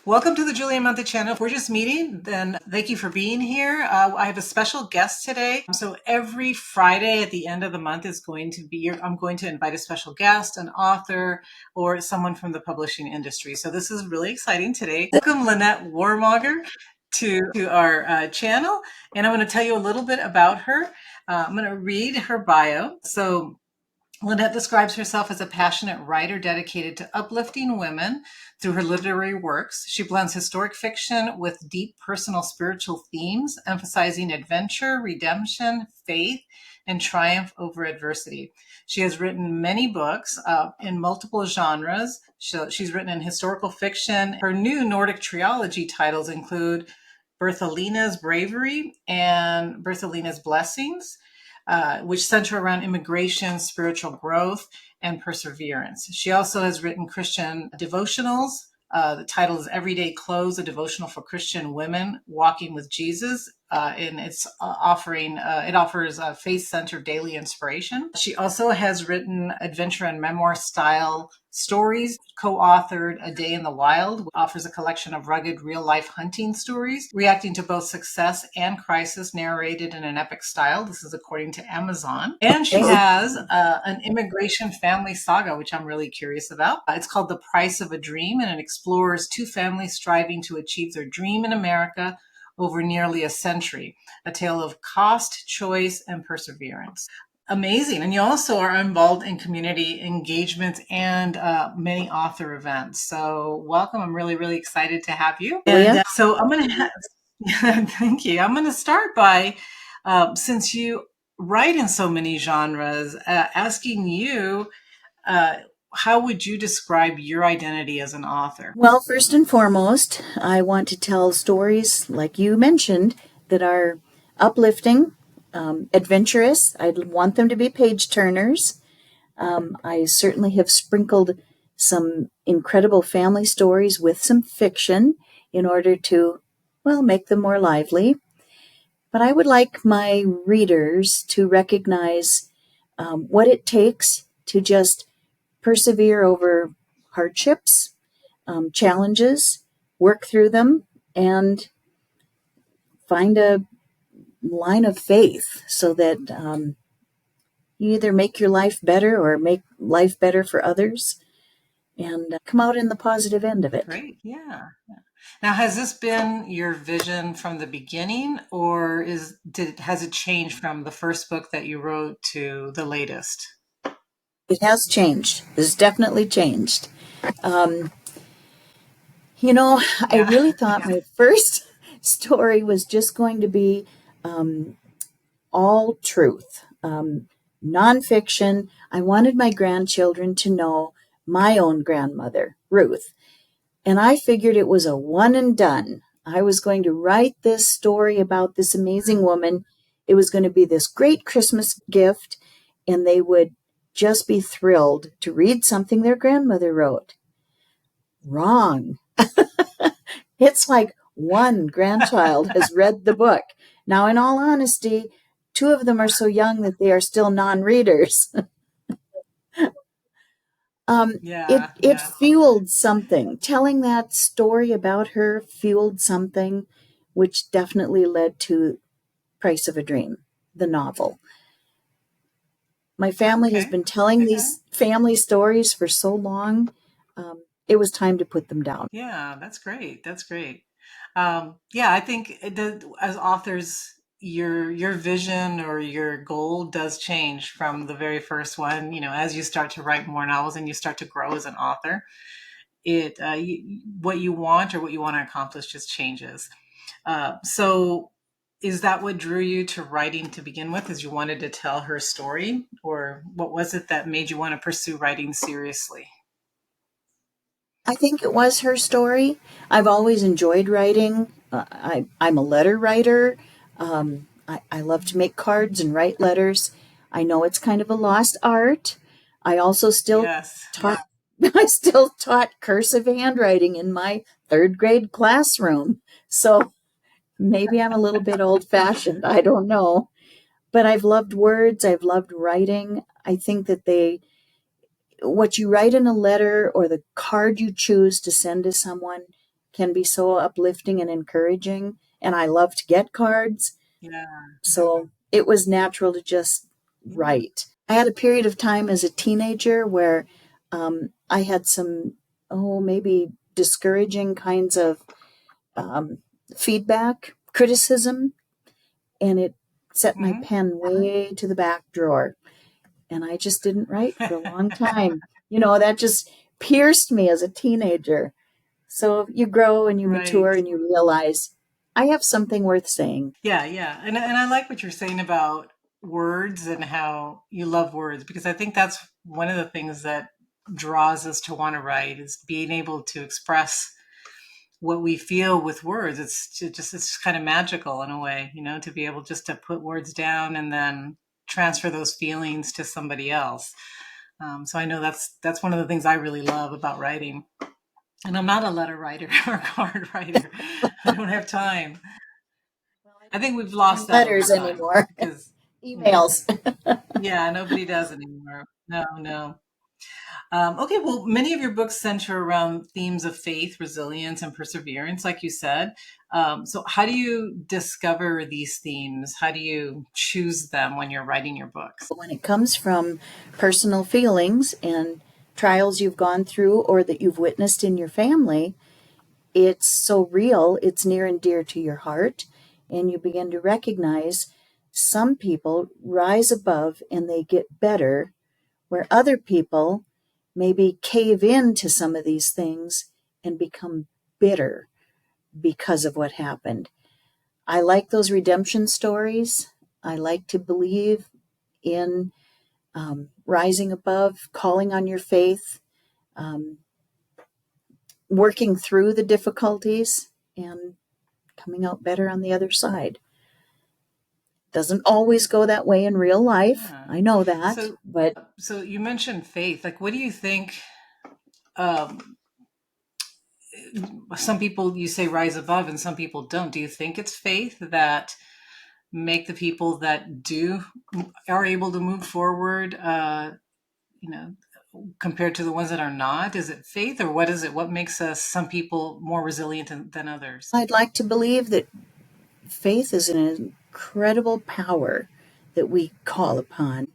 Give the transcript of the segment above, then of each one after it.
Welcome to the Julie Amante channel. If we're just meeting, then thank you for being here. I have a special guest today. So every Friday at the end of the month is going to be, I'm going to invite a special guest, an author, or someone from the publishing industry. So this is really exciting today. Welcome Lynette Warmager to our channel. And I'm going to tell you a little bit about her. I'm going to read her bio. So Lynette describes herself as a passionate writer dedicated to uplifting women through her literary works. She blends historic fiction with deep personal spiritual themes, emphasizing adventure, redemption, faith, and triumph over adversity. She has written many books in multiple genres. She's written in historical fiction. Her new Nordic trilogy titles include Berthelina's Bravery and Berthelina's Blessings, which center around immigration, spiritual growth, and perseverance. She also has written Christian devotionals. The title is Everyday Clothes, a devotional for Christian women walking with Jesus. And it's it offers faith-centered daily inspiration. She also has written adventure and memoir style stories, co-authored A Day in the Wild, which offers a collection of rugged real-life hunting stories, reacting to both success and crisis, narrated in an epic style. This is according to Amazon. And she has an immigration family saga, which I'm really curious about. It's called The Price of a Dream, and it explores two families striving to achieve their dream in America over nearly a century, a tale of cost, choice, and perseverance. Amazing. And you also are involved in community engagement and many author events. So welcome. I'm really, really excited to have you. And so I'm going to thank you. I'm going to start by, since you write in so many genres, asking you, how would you describe your identity as an author? Well, first and foremost, I want to tell stories, like you mentioned, that are uplifting, adventurous. I want them to be page turners. I certainly have sprinkled some incredible family stories with some fiction in order to, well, make them more lively. But I would like my readers to recognize what it takes to just persevere over hardships, challenges, work through them, and find a line of faith so that you either make your life better or make life better for others and come out in the positive end of it. Great. Yeah. Now, has this been your vision from the beginning, or has it changed from the first book that you wrote to the latest? It has changed. It's definitely changed. I really thought my first story was just going to be all truth, nonfiction. I wanted my grandchildren to know my own grandmother, Ruth. And I figured it was a one and done. I was going to write this story about this amazing woman. It was going to be this great Christmas gift, and they would just be thrilled to read something their grandmother wrote. Wrong. It's like one grandchild has read the book. Now, in all honesty, two of them are so young that they are still non-readers. It fueled something. Telling that story about her fueled something, which definitely led to Price of a Dream, the novel. My family has been telling these family stories for so long. It was time to put them down. Yeah, that's great. That's great. I think as authors, your vision or your goal does change from the very first one. As you start to write more novels and you start to grow as an author, what you want or what you want to accomplish just changes. So is that what drew you to writing to begin with? Is you wanted to tell her story, or what was it that made you want to pursue writing seriously? I think it was her story. I've always enjoyed writing. I'm a letter writer. I love to make cards and write letters. I know it's kind of a lost art. I also still taught. I still taught cursive handwriting in my third grade classroom. So maybe I'm a little bit old fashioned. I don't know. But I've loved words. I've loved writing. I think that what you write in a letter or the card you choose to send to someone can be so uplifting and encouraging. And I love to get cards. Yeah. So it was natural to just Yeah. write. I had a period of time as a teenager where I had some, maybe discouraging kinds of um, feedback, criticism, and it set my Hmm. pen way to the back drawer. And I just didn't write for a long time. That just pierced me as a teenager. So you grow and you Right. mature and you realize I have something worth saying. Yeah, yeah. And I like what you're saying about words and how you love words, because I think that's one of the things that draws us to want to write, is being able to express what we feel with words. It's kind of magical in a way, to be able just to put words down and then transfer those feelings to somebody else. So I know that's one of the things I really love about writing. And I'm not a letter writer or card writer. I don't have time. Well, I I don't think even we've send lost that over letters time anymore, because, emails. yeah, nobody does anymore. No, no. Okay, well, many of your books center around themes of faith, resilience, and perseverance, like you said. So, how do you discover these themes? How do you choose them when you're writing your books? When it comes from personal feelings and trials you've gone through or that you've witnessed in your family, it's so real, it's near and dear to your heart, and you begin to recognize some people rise above and they get better, where other people maybe cave into some of these things and become bitter because of what happened. I like those redemption stories. I like to believe in rising above, calling on your faith, um, working through the difficulties, and coming out better on the other side. Doesn't always go that way in real life. Yeah. I know that, So, but so you mentioned faith. Like, what do you think? Um, some people, you say, rise above, and some people don't. Do you think it's faith that make the people that do are able to move forward? You know, compared to the ones that are not? Is it faith, or what is it? What makes us, some people, more resilient than others? I'd like to believe that faith is an incredible power that we call upon.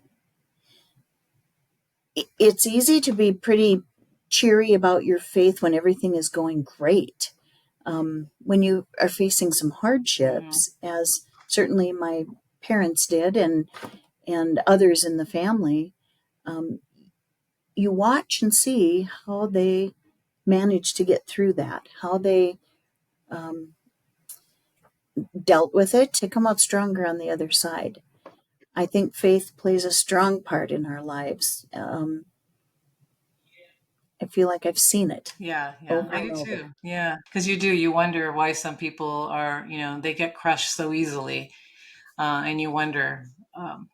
It's easy to be pretty cheery about your faith when everything is going great. When you are facing some Mhm. hardships, as certainly my parents did, and others in the family, um, you watch and see how they managed to get through that, how they um, dealt with it to come out stronger on the other side. I think faith plays a strong part in our lives. I feel like I've seen it Yeah, yeah, over I and do over. too. Yeah, because you wonder why some people are, they get crushed so easily, and you wonder, um,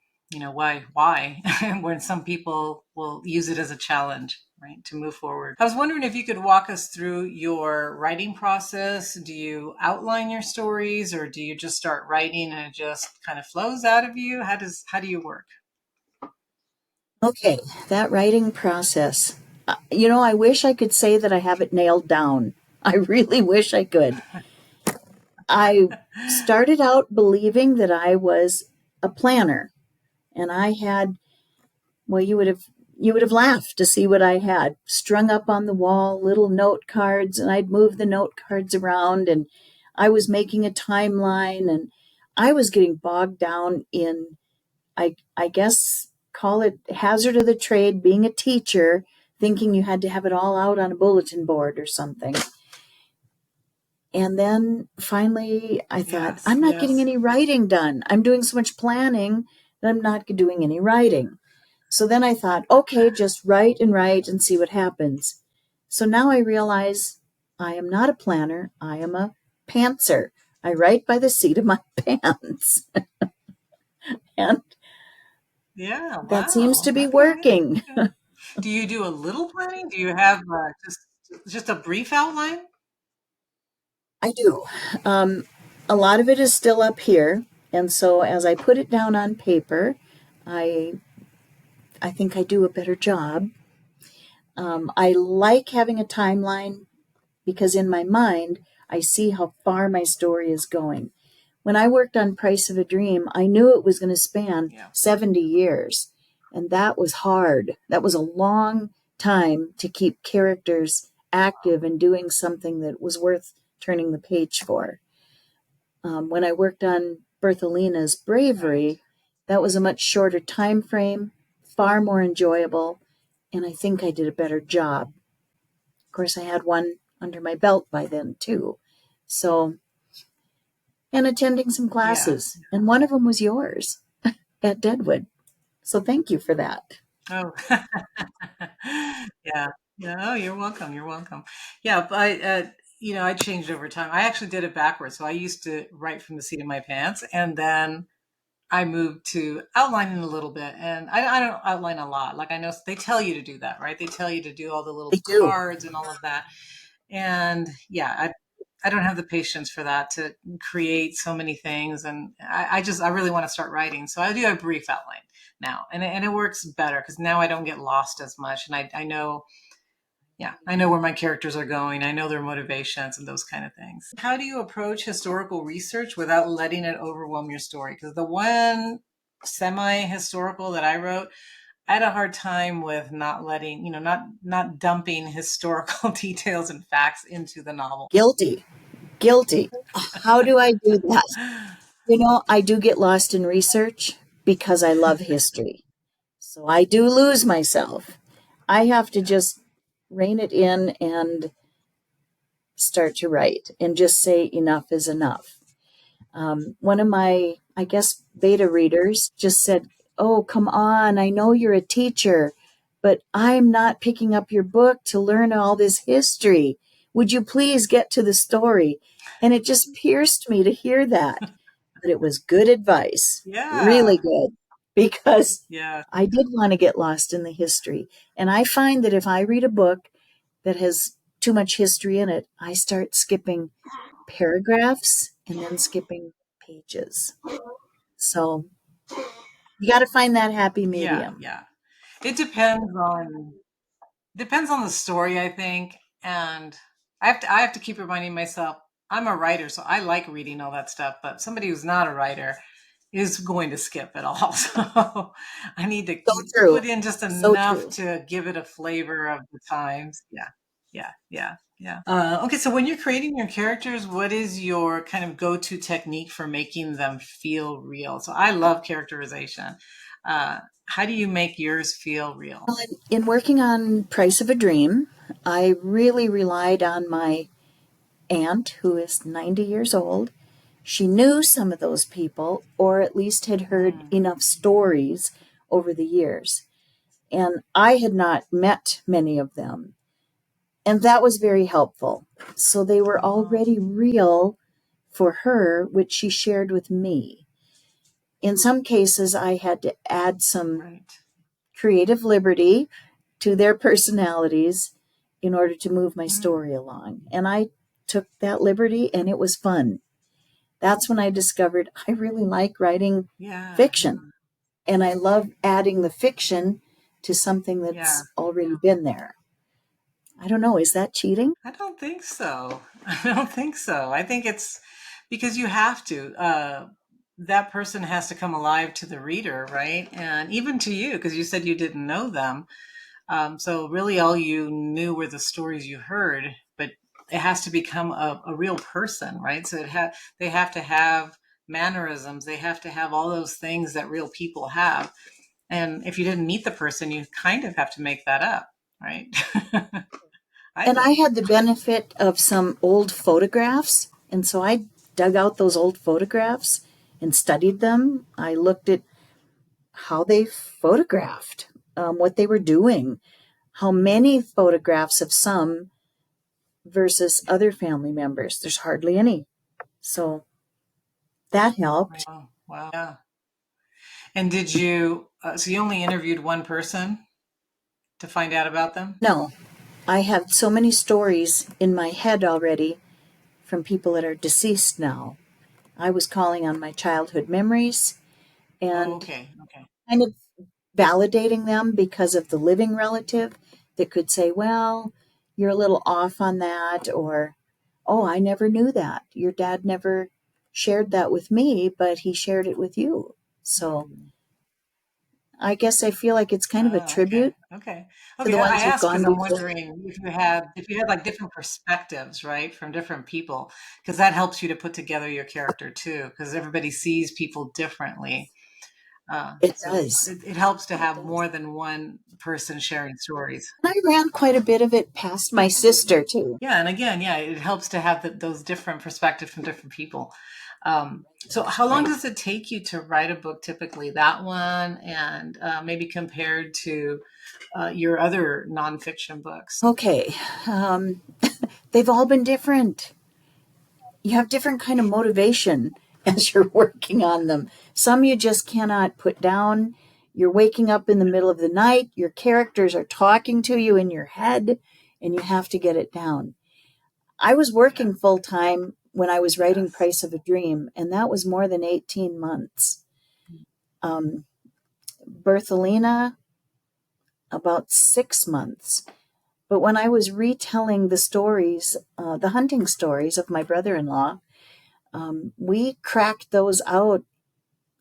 why, when some people will use it as a challenge, right, to move forward. I was wondering if you could walk us through your writing process. Do you outline your stories, or do you just start writing and it just kind of flows out of you? How do you work? Okay, that writing process. I wish I could say that I have it nailed down. I really wish I could. I started out believing that I was a planner, and I had, well, you would have laughed to see what I had strung up on the wall, little note cards, and I'd move the note cards around, and I was making a timeline, and I was getting bogged down in, I guess, call it hazard of the trade, being a teacher, thinking you had to have it all out on a bulletin board or something. And then finally, I thought, Yes, I'm not getting yes. any writing done. I'm doing so much planning that I'm not doing any writing. So then I thought, okay, just write and see what happens. So now I realize I am not a planner, I am a pantser. I write by the seat of my pants. And Yeah, that seems wow. to be Okay, working. okay. Do you do a little planning? Do you have just a brief outline? I do. Um, a lot of it is still up here. And so as I put it down on paper, I I think I do a better job. I like having a timeline because in my mind, I see how far my story is going. When I worked on Price of a Dream, I knew it was going to span Yeah. 70 years. And that was hard. That was a long time to keep characters active and doing something that was worth turning the page for. When I worked on Bertholina's Right. Bravery, that was a much shorter time frame, far more enjoyable, and I think I did a better job. Of course, I had one under my belt by then too. So, and attending some Yeah. classes, and one of them was yours at Deadwood. So thank you for that. Oh. Yeah. Yeah. Oh, you're welcome. You're welcome. Yeah. But I changed over time. I actually did it backwards. So I used to write from the seat of my pants, and then I moved to outlining a little bit. And I don't outline a lot. Like I know they tell you to do that, right? They tell you to do all the They little do. cards and all of that. And yeah, I don't have the patience for that to create so many things. And I really want to start writing. So I do a brief outline now, and it works better because now I don't get lost as much. And I know, yeah, I know where my characters are going. I know their motivations and those kind of things. How do you approach historical research without letting it overwhelm your story? Because the one semi-historical that I wrote, I had a hard time with not letting, not dumping historical details and facts into the novel. Guilty. Guilty. How do I do that? I do get lost in research because I love history. So I do lose myself. I have to Yeah. just rein it in and start to write and just say enough is enough. One of my, I guess, beta readers just said, "Oh, come on. I know you're a teacher, but I'm not picking up your book to learn all this history. Would you please get to the story?" And it just pierced me to hear that. But it was good advice, really Yeah. good, because Yeah. I did want to get lost in the history. And I find that if I read a book that has too much history in it, I start skipping paragraphs and then skipping pages. So you got to find that happy Yeah. medium. Yeah. It depends on the story, I think. And I have to keep reminding myself I'm a writer, so I like reading all that stuff, but somebody who's not a writer is going to skip it all. So I need to So true. put in just So enough true. to give it a flavor of the times. Yeah. Yeah. Yeah. Yeah. Okay, so when you're creating your characters, what is your kind of go-to technique for making them feel real? So I love characterization. Uh, how do you make yours feel real? Well, in working on Price of a Dream, I really relied on my aunt, who is 90 years old. She knew some of those people, or at least had heard Mm, enough stories over the years. And I had not met many of them. And that was very helpful. So they were uh-huh. already real for her, which she shared with me. In some cases, I had to add some Right. creative liberty to their personalities in order to move my Mm, story along. And I took that liberty and it was fun. That's when I discovered I really like writing yeah. fiction. And I love adding the fiction to something Yeah. that's already been there. I don't know, is that cheating? I don't think so. I don't think so. I think it's because you have to. That person has to come alive to the reader, right? And even to you, because you said you didn't know them. So really, all you knew were the stories you heard, but it has to become a real person, right? So they have to have mannerisms. They have to have all those things that real people have. And if you didn't meet the person, you kind of have to make that up, right? I And I think. had the benefit of some old photographs. And so I dug out those old photographs and studied them. I looked at how they photographed, what they were doing, how many photographs of some versus other family members. There's hardly any. So that helped. Wow. Wow. Yeah. And so you only interviewed one person to find out about them? No, I have so many stories in my head already from people that are deceased now. I was calling on my childhood memories Oh, and okay. Okay. kind of validating them because of the living relative that could say, well, you're a little off on that, or, oh, I never knew that. Your dad never shared that with me, but he shared it with you. So I guess I feel like it's kind of a Oh, okay. tribute Okay. to Okay. the I ones who've asked gone because I'm before. wondering if you had like different perspectives, right, from different people, because that helps you to put together your character too, because everybody sees people differently. It So does. it helps to It have does. more than one person sharing stories. And I ran quite a bit of it past my sister, too. Yeah, and again, yeah, it helps to have those different perspectives from different people. So, how long Right. does it take you to write a book? Typically, that one, and maybe compared to your other nonfiction books. Okay. Um, they've all been different. You have different kind of motivation as you're working on them. Some you just cannot put down. You're waking up in the middle of the night, your characters are talking to you in your head, and you have to get it down. I was Yeah. working full time when I was writing Yes. Price of a Dream, and that was more than 18 months. Um, Berthelina, about 6 months. But when I was retelling the stories, the hunting stories of my brother in law, we cracked those out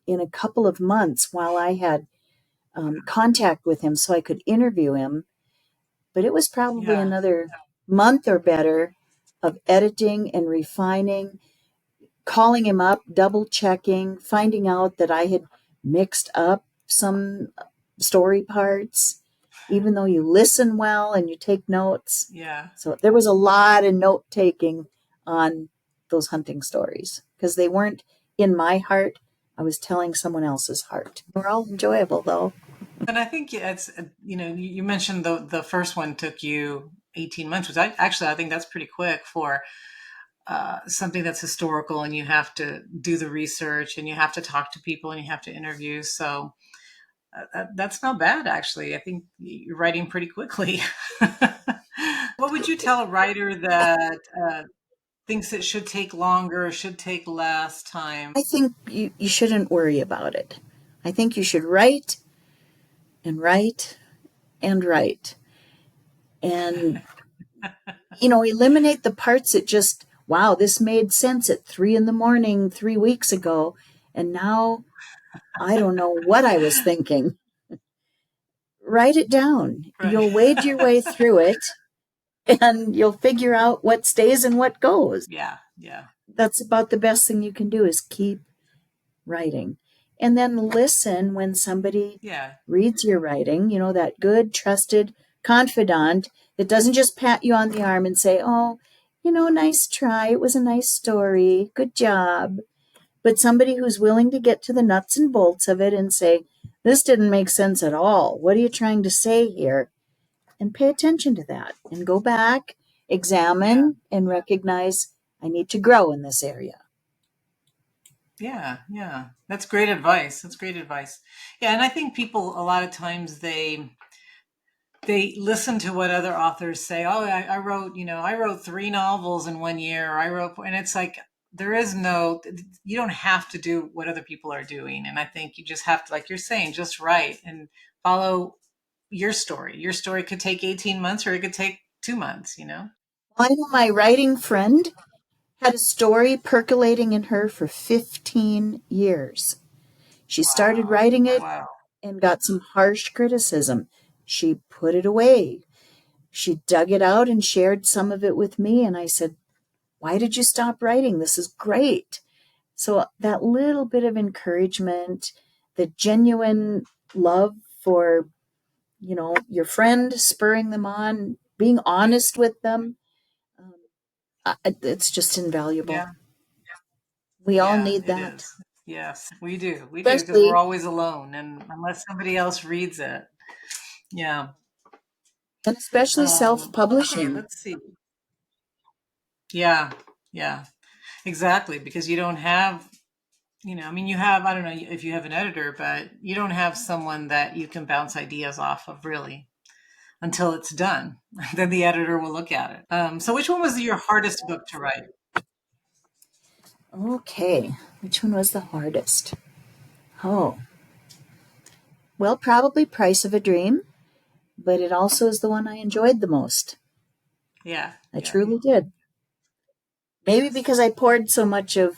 in a couple of months while I had contact with him so I could interview him. But it was probably Yeah. another month or better of editing and refining, calling him up, double checking, finding out that I had mixed up some story parts, even though you listen well and you take notes. Yeah. So there was a lot of note taking on those hunting stories because they weren't in my heart. I was telling someone else's heart. They were all enjoyable though. And I think it's you mentioned the first one took you 18 months, which I think that's pretty quick for something that's historical, and you have to do the research and you have to talk to people and you have to interview. So that's not bad, actually. I think you're writing pretty quickly. What would you tell a writer that thinks it should take longer, should take less time? I think you shouldn't worry about it. I think you should write and write and write. And eliminate the parts that just, wow, this made sense at 3 in the morning 3 weeks ago. And now I don't know what I was thinking. Write it down. Right. You'll wade your way through it and you'll figure out what stays and what goes. Yeah, yeah, That's about the best thing you can do is keep writing. And then listen when somebody yeah, reads your writing, that good, trusted confidant that doesn't just pat you on the arm and say, oh, nice try. It was a nice story. Good job. But somebody who's willing to get to the nuts and bolts of it and say, this didn't make sense at all. What are you trying to say here? And pay attention to that and go back, yeah, examine, and recognize I need to grow in this area. yeah, yeah. That's great advice. That's great advice. Yeah, and I think people a lot of times they listen to what other authors say. Oh, I wrote 3 novels in 1 year. Or I wrote, and it's like there is no, you don't have to do what other people are doing. And I think you just have to, like you're saying, just write and follow your story. Your story could take 18 months or it could take 2 months. I know my writing friend had a story percolating in her for 15 years. She started Wow. writing it Wow. and got some harsh criticism. She put it away. She dug it out and shared some of it with me. And I said, why did you stop writing? This is great. So that little bit of encouragement, the genuine love for, your friend, spurring them on, being honest with them, it's just invaluable. Yeah. We all Yeah, need it that, is. Yes, we do. We do because we're especially always alone, and unless somebody else reads it. Yeah. and especially Okay, self-publishing. let's see. Yeah. Yeah. Exactly, because you don't have, I mean, you have, I don't know if you have an editor, but you don't have someone that you can bounce ideas off of really until it's done. Then the editor will look at it. So which one was your hardest book to write? Okay, which one was the hardest? Oh, well, probably Price of a Dream, but it also is the one I enjoyed the most. Yeah, I yeah, truly did. Maybe yes, because I poured so much of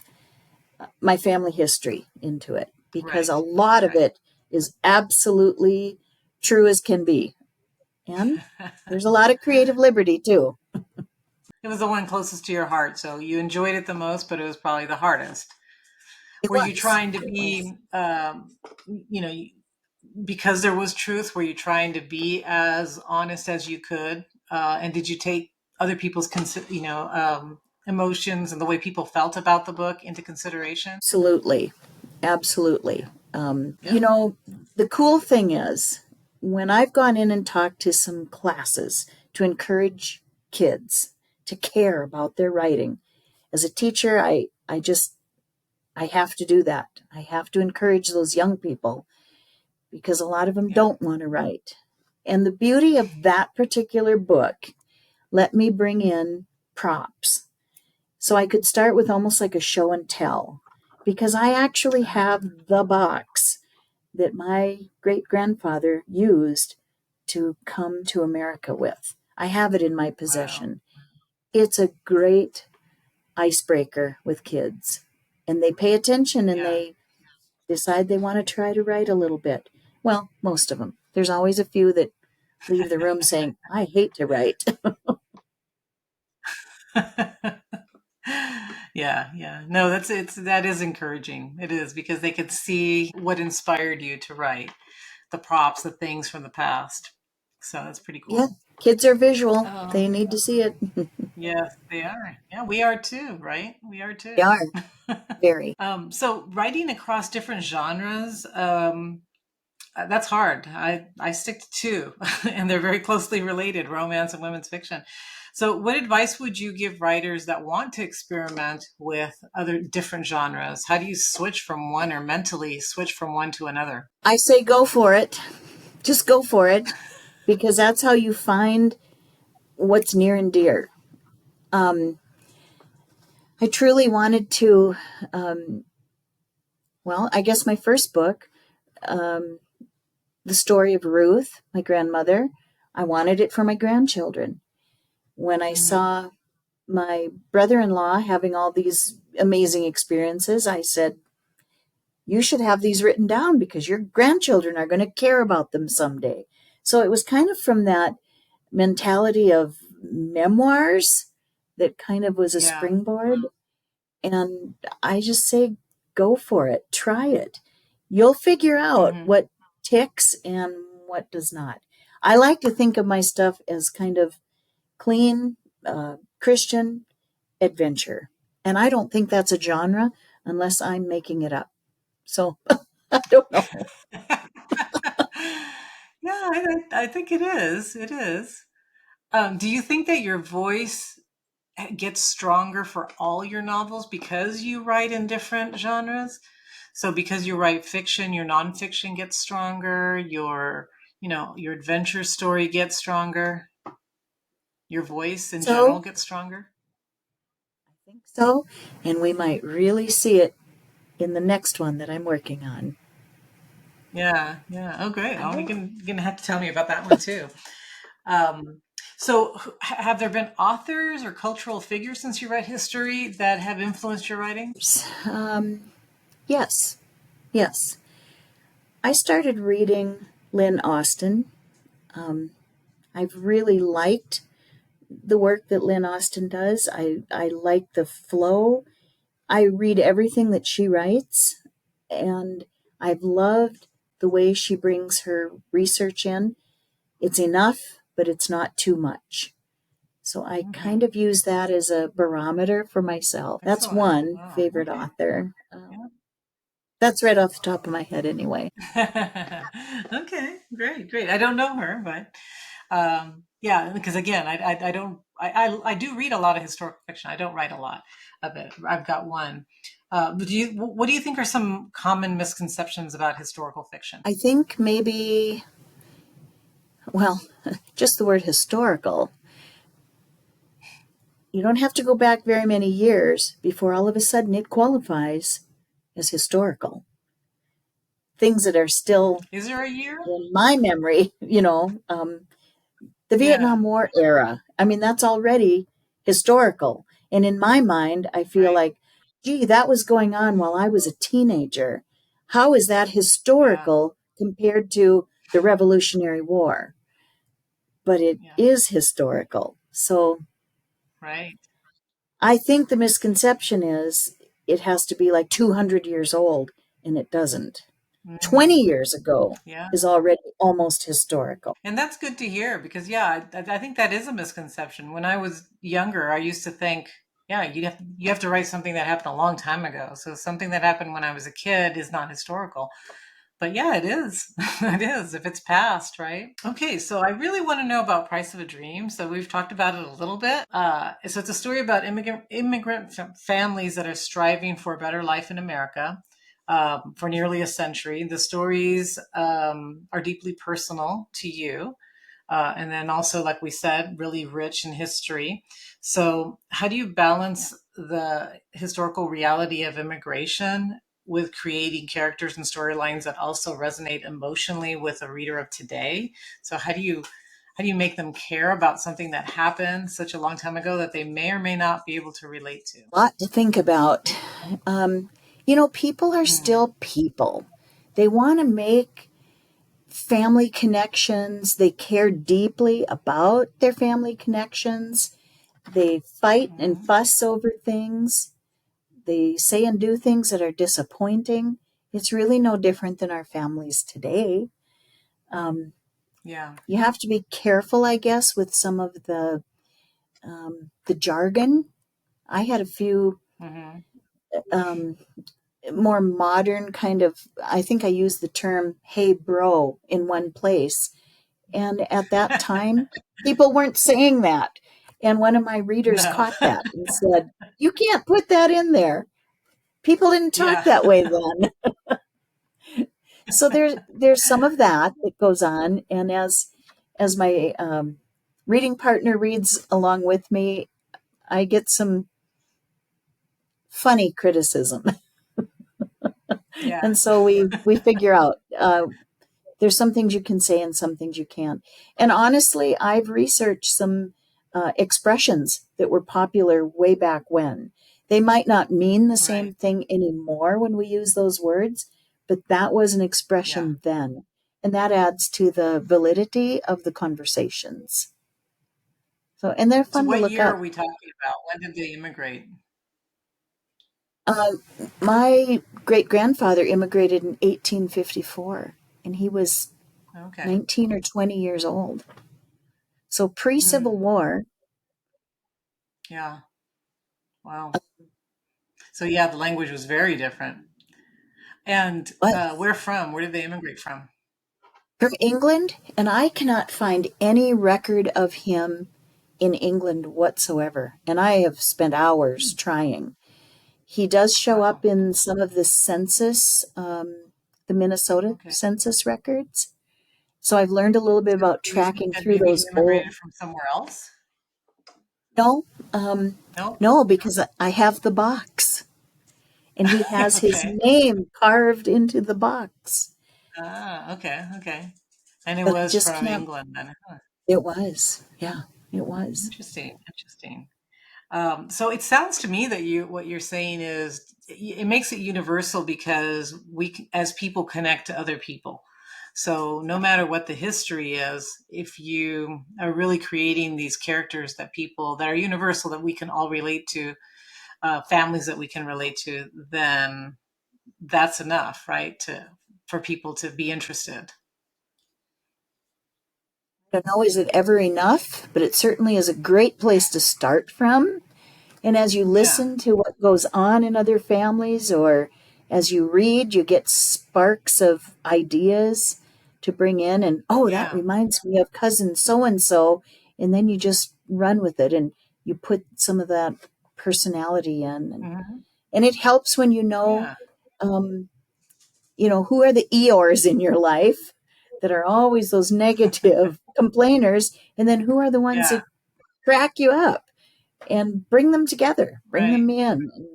my family history into it, because a right, lot of right. it is absolutely true as can be. And there's a lot of creative liberty too. It was the one closest to your heart, so you enjoyed it the most, but it was probably the hardest. It Were you was. trying to It was. be, you know, because there was truth, were you trying to be as honest as you could? And did you take other people's, emotions and the way people felt about the book into consideration? Absolutely. Absolutely. Yeah, The cool thing is, when I've gone in and talked to some classes to encourage kids to care about their writing, as a teacher, I have to do that. I have to encourage those young people because a lot of them yeah, don't want to write. And the beauty of that particular book let me bring in props. So I could start with almost like a show and tell, because I actually have the box that my great grandfather used to come to America with. I have it in my wow, possession. It's a great icebreaker with kids, and they pay attention and yeah. they decide they want to try to write a little bit. Well, most of them. There's always a few that leave the room saying, I hate to write. Yeah, yeah. No, that is encouraging. It is because they could see what inspired you to write, the props, the things from the past. So that's pretty Yeah, cool. kids are visual. They Um, need to see it. yes, they are. Yeah, we are too, right? We are They too. are very. So writing across different genres, that's hard. I stick to two, and they're very closely related: romance and women's fiction. So, what advice would you give writers that want to experiment with other different genres? How do you switch from one, or mentally switch from one to another? I say go for it. Just go for it, because that's how you find what's near and dear. Um, I truly wanted to, um, well, I guess my first book, um, the story of Ruth, my grandmother, I wanted it for my grandchildren. When I Hmm. saw my brother in law having all these amazing experiences, I said, you should have these written down because your grandchildren are going to care about them someday. So it was kind of from that mentality of memoirs that kind of was a Yeah. springboard. And I just say, go for it, try it. You'll figure out Hmm. what ticks and what does not. I like to think of my stuff as kind of clean, Christian adventure. And I don't think that's a genre unless I'm making it up. So I don't know. Yeah, I think it is. It is. Do you think that your voice gets stronger for all your novels because you write in different genres? So because you write fiction, your nonfiction gets stronger, your adventure story gets stronger, your voice in general So gets stronger? I think so. And we might really see it in the next one that I'm working on. Yeah, yeah. Oh, great. I Oh, hope. you're gonna have to tell me about that one too. Um, so, have there been authors or cultural figures since you read history that have influenced your writing? Um, yes, yes. I started reading Lynn Austen. Um, I've really liked the work that Lynn Austen does. I like the flow. I read everything that she writes, and I've loved the way she brings her research in. It's enough, but it's not too much. So I Hmm. kind of use that as a barometer for myself. That's Excellent. one Wow. favorite Okay. author. Yeah. That's right off the top of my head, anyway. Okay, great, great. I don't know her, but yeah, because again, I don't, I do read a lot of historical fiction. I don't write a lot of it. I've got one. But what do you think are some common misconceptions about historical fiction? I think maybe, well, just the word historical. You don't have to go back very many years before all of a sudden it qualifies as historical. Things that are still Is there a year? in my memory, the Yeah. Vietnam War era. I mean, that's already historical. And in my mind, I feel Right. like, gee, that was going on while I was a teenager. How is that Yeah. historical compared to the Revolutionary War? But it Yeah. is historical. So Right. I think the misconception is it has to be like 200 years old, and it doesn't. 20 Mm, years ago yeah. is already almost historical. And that's good to hear because, yeah, I think that is a misconception. When I was younger, I used to think, yeah, you have to write something that happened a long time ago. So something that happened when I was a kid is not historical. But yeah, it is. It is if it's past, right? Okay, so I really want to know about Price of a Dream. So we've talked about it a little bit. So it's a story about immigrant families that are striving for a better life in America for nearly a century. The stories are deeply personal to you. And then also, like we said, really rich in history. So, how do you balance the historical reality of immigration with creating characters and storylines that also resonate emotionally with a reader of today? So, how do you make them care about something that happened such a long time ago that they may or may not be able to relate to? A lot to think about. Um, people are Mm, still people. They want to make family connections. They care deeply about their family connections. They fight and mhm. fuss over things. They say and do things that are disappointing. It's really no different than our families today. Um, Yeah. you have to be careful, I guess, with some of the jargon. I had a few Hmm. um, more modern kind of. I think I used the term "Hey, bro" in one place, and at that time, people weren't saying that. And one of my readers No. caught that and said, "You can't put that in there. People didn't talk Yeah. that way then." So there's some of that that goes on, and as my reading partner reads along with me, I get some funny criticism, Yeah. and so we figure out there's some things you can say and some things you can't. And honestly, I've researched some expressions that were popular way back when. They might not mean the same Right. thing anymore when we use those words, but that was an Yeah. expression then. And that adds to the validity of the conversations. So, and they're So, fun to what look year are up. we talking about? When did they immigrate? Uh, my great grandfather immigrated in 1854, and he was Okay. 19 or 20 years old. So pre Civil Mm, War. yeah. Wow. So yeah, the language was very different. And But where from? Where did they immigrate from? from England, and I cannot find any record of him in England whatsoever. And I have spent hours Hmm. trying. He does show Wow. up in some of the census, the Minnesota Okay. census records. So I've learned a little bit So about do you think tracking that through maybe he those old. immigrated from somewhere else? No, um, No. no, because I have the box, and he has his Okay. name carved into the box. Ah, okay, okay. And it But I was just from can't. England then. Huh. It was, yeah, it was. Interesting, interesting. So it sounds to me that what you're saying is it makes it universal because as people connect to other people. So no matter what the history is, if you are really creating these characters that are universal that we can all relate to, families that we can relate to, then that's enough, right? For people to be interested. I don't know, is it ever enough? But it certainly is a great place to start from. And as you Yeah, listen to what goes on in other families, or as you read, you get sparks of ideas to bring in. And oh, that yeah, reminds me of cousin so and so. And then you just run with it and you put some of that personality in. hmm, And it helps when yeah, um, who are the Eeyores in your life that are always those negative complainers, and then who are the ones yeah, that crack you up, and bring them together, bring right, them in, and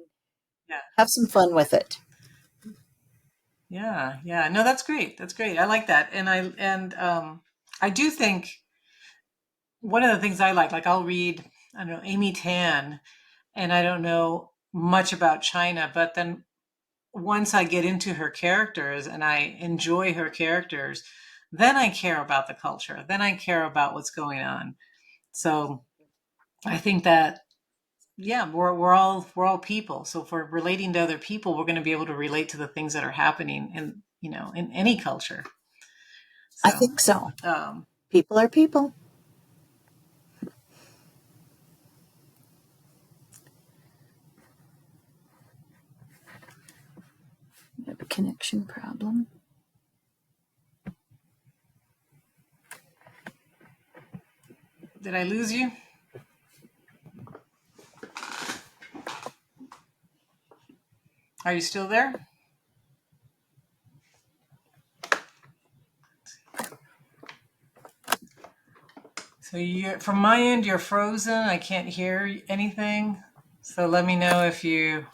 yeah. have some fun with it. Yeah, yeah. No, that's great. That's great. I like that. And I do think one of the things I like I'll read, I don't know, Amy Tan, and I don't know much about China, but then once I get into her characters and I enjoy her characters, then I care about the culture. Then I care about what's going on. So I think that yeah, we're all people. So if we're relating to other people, we're going to be able to relate to the things that are happening in in any culture. I So think so. um, People are people. We have a connection problem. did I lose you? Are you still there? So you, from my end, you're frozen. I can't hear anything. So let me know if you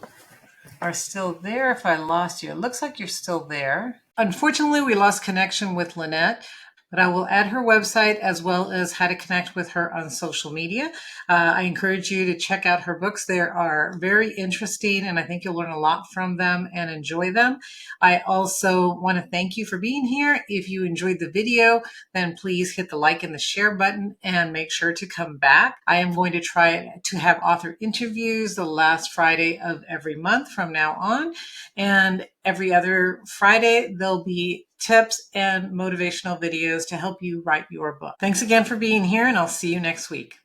are still there. If I lost you, it looks like you're still there. Unfortunately, we lost connection with Lynette, but I will add her website as well as how to connect with her on social media. I encourage you to check out her books. They are very interesting, and I think you'll learn a lot from them and enjoy them. I also want to thank you for being here. If you enjoyed the video, then please hit the like and the share button and make sure to come back. I am going to try to have author interviews the last Friday of every month from now on. And every other Friday, there'll be tips and motivational videos to help you write your book. Thanks again for being here, and I'll see you next week.